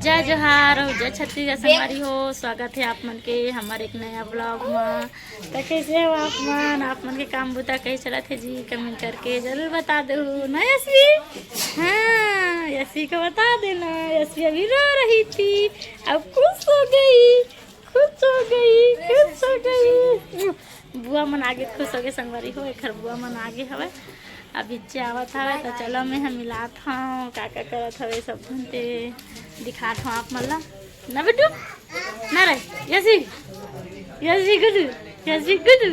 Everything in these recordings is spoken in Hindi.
जय जोहार और जय छत्तीसगढ़ संगवारी हो। स्वागत है आप मन के हमारे एक नया ब्लॉग में। तो कैसे हो आप मन के काम बुता कैसे चला थे जी, कमेंट करके जरूर बता दो ना यशवी। हाँ यशवी को बता देना, यशवी अभी रो रही थी अब खुश हो गई, खुश हो गई, खुश हो गई। बुआ मन आगे खुश हो गए संगवारी हो, एक बुआ मन आगे हवे अब इच्चे आवत हवे। तो चलो मैं हम मिलात हूँ का करत हवे सब घंटे दिखात हूँ आप मन ला ना बेटू ना रे यसी यसी गुडू यसी गुडू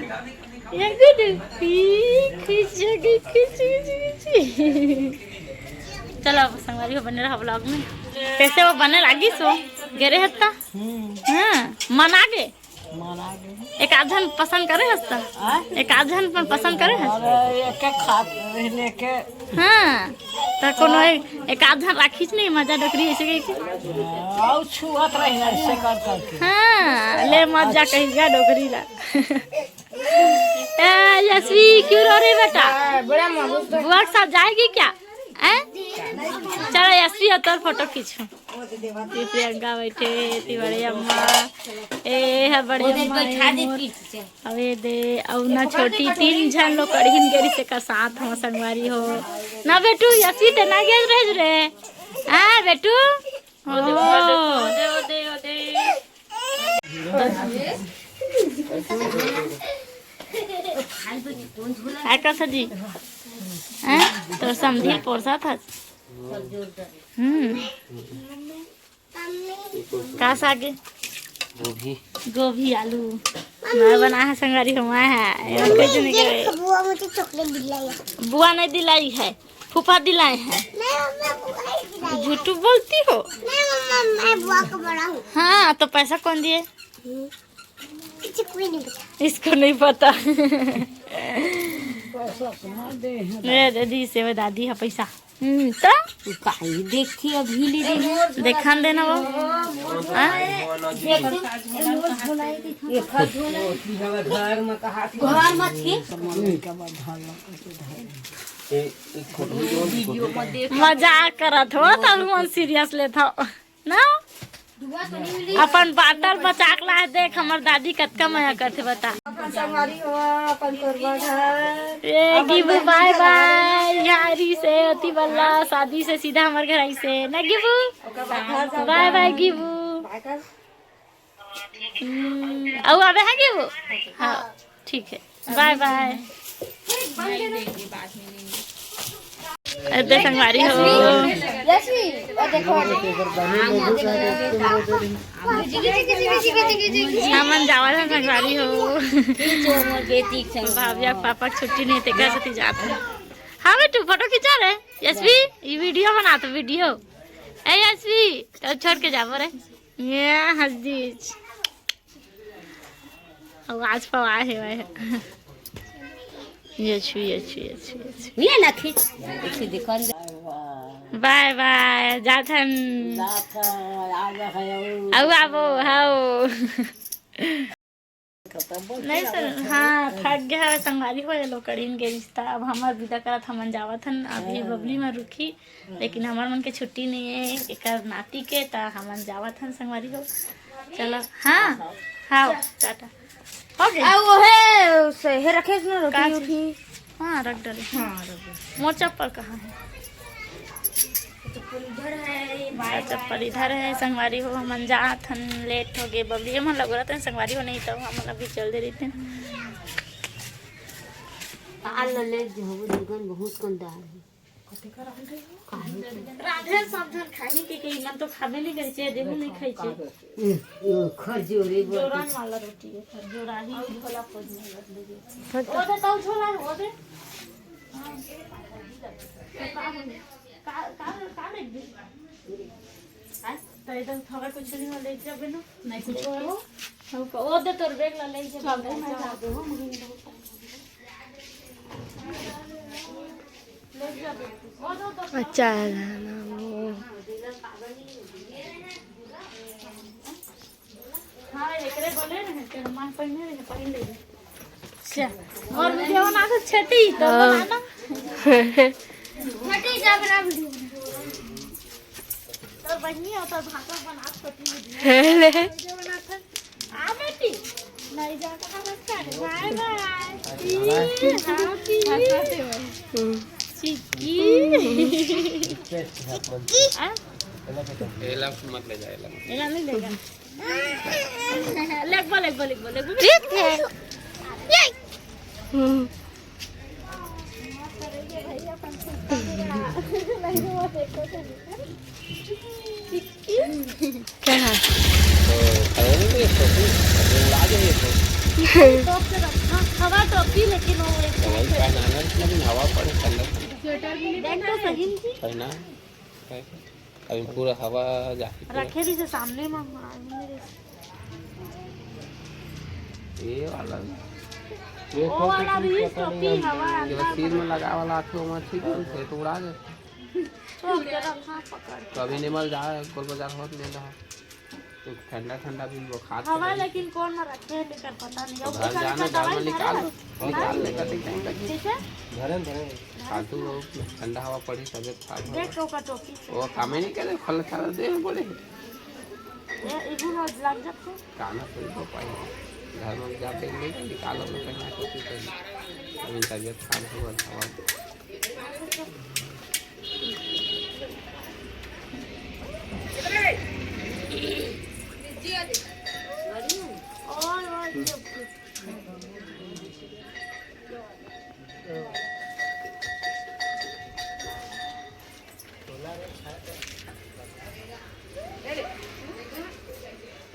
ये गुडू खुश हो गई, खुश। चलो संगवारी हो बने रहा ब्लॉग में। कैसे वो बने लागी सो गेरे हत्ता। हाँ मन आगे एक आधन पसंद करे हस्ता, एक आधन पर पसंद करे लेके। हाँ तो कोनो एक आधन राखीच नहीं मजा डोकरी ऐसे कही के और छुआत रही ऐसे कर करके। हाँ ले मजा कही गया डोकरी ला। यशवी क्यों रो रही बेटा, बुआ के साथ जाएगी क्या? चलो यशवी और तोर फोटो खींचो। प्रियंका बैठे ती बड़े अम्मा ए है बड़े अम्मा अवे दे और ना छोटी तीन झन लोग कड़हिन गेरी से का साथ हो संगवारी हो ना बेटू यशवी ते ना गेल रह रे। हां बेटू है का सजी हैं तो समझी पोरसा था। का सागे गोभी आलू मैं बना है संगवारी हो। मैं है कैसे नहीं करे बुआ मुझे चॉकलेट दिलाई है। बुआ नहीं दिलाई है, फूफा दिलाए हैं। झूठ बोलती हो। मैं बुआ का बड़ा हूँ। हाँ तो पैसा कौन दिए? कोई नहीं पता, इसको नहीं पता। दे दादी से दादी है पैसा तो देखी अभी ले दे देखा देना वो घर में कहा घर मत थी मजाक करत हो तब मन सीरियस लेत हो ना। अपन बाटर बचाक ला देख हमर दादी कतका मया करथे बता। संगवारी हो अपन करवा घर ए गिबू बाय बाय यारी से अति बल्ला शादी से सीधा हमर घर आई से ना गिबू बाय बाय गिबू। औ आवे है गिबू। हाँ ठीक है बाय बाय। देख संगवारी हो हमन जावल है संगवारी हो। भाभी पापा छुट्टी नहीं थे कैसे जाते। हाँ बेटू फोटो खिंचा रहे यशवी ये वीडियो बना तो वीडियो ए यशवी तो छोड़ के जाबो रे ये हस्दीज और आज पवा है ये ना खींच देखी दुकान बाय बाय जाथन आओ आबो हाओ नहीं सर। हाँ थक गया है संगवारी हो ये लोग कड़ीन के रिश्ता। अब हमार विदा करत हमन जावत हन अभी बबली में रुकी लेकिन हमार मन के छुट्टी नहीं है एक नाती के ता हमन जावत हन संगवारी हो। चलो हाँ हाँ टाटा हो गया वो है उसे है रखे इसमें रोटी उठी। हाँ रख डाले। हाँ रख मोर चप्पल कहाँ है? इधर है चप्पल इधर है संगवारी हो। हम जात हन लेट हो गए बबली मन लग रहा था संगवारी हो नहीं तो हम अभी चल दे रही थे। ले जो दुकान बहुत कंदा है राधे सावधान खाने के मन तो खाबे नहीं करे छे देबो नहीं खाई छे खजूरी जोरान वाला रोटी है खजूरा ही भला खोज नहीं लग दे ओ दे तो छोला हो दे का ले दे तो इधर थोड़ा कुछ नहीं ले जाबे ना नहीं कुछ हो ओ दे तोर बैग ला ले जा दे हो मुझे अच्छा है ना वो हाँ एकरे बोले ना तेरे मां पहने रे पहन ले अच्छा और वीडियो बना तो छठी तो बनाना छठी जा बना वीडियो तो तो बहनी हो तो भाषा बना सकती ले आ बेटी नहीं जा कहाँ बच्चा है बाय बाय चिक्की एला मत ले जाए एला नहीं लेगा लेग बोल ठीक है क्या है हवा टोपी लेकिन वो हवा पड़े ठंडा देख तो सही पहना अभी पूरा हवा जाती रखे दी से सामने में ये वाला वो वाला भी टोपी हवा जो सिर में लगा वाला आँखों में ठीक है तो उड़ा दे छोड़ के रखा पकड़ तो अभी निमल जाए गोल बाजार होत ले रहा तो ठंडा ठंडा भी वो खाते हवा लेकिन कौन ना रखे लेकर पता नहीं तो घर जाना दाल में निकाल लेकर टाइम लगे ठीक है फालतू ठंडा हवा पड़ी तबियत खराब हो देख तो का टोपी से वो काम ही नहीं करे खल खा दे बोले ये इधर लग जाते काना कोई तो पाई घर में जाके ले निकालो में पहना टोपी पहन अभी तबियत खराब हो हवा और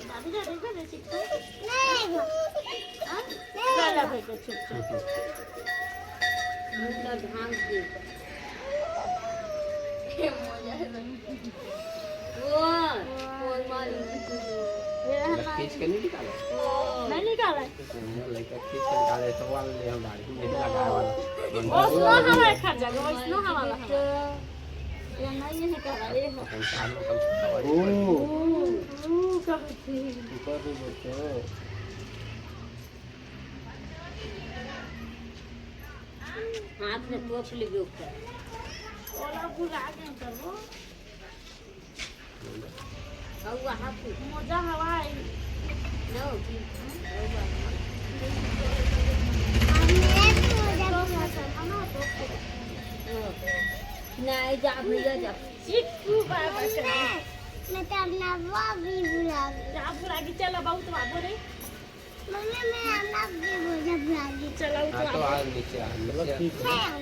दादी जा देखो दे चिक्कू नहीं हां चला बेटा चुप ढांग दे वो मार खींच के नहीं निकाला नहीं निकाला लेकर खींच के निकाले तो वाल ले हम गाड़ी में लगाया वाला वो स्लो हवा खा जाएगा वो स्लो हवा वाला ये नहीं निकाला ये हो संसार में कम से कम कब थी हाथ में टोप लगे ऊपर ओला बुला के करो और वहां पे मोजा हवा आई नो नहीं जा भैया जा चिक्कू बाबा चला मैं तो अपना वो भी बुला आप बुला के चलो बहुत बाबू रे मम्मी मैं अपना भी बुला चलो हाँ तो आ नीचे आ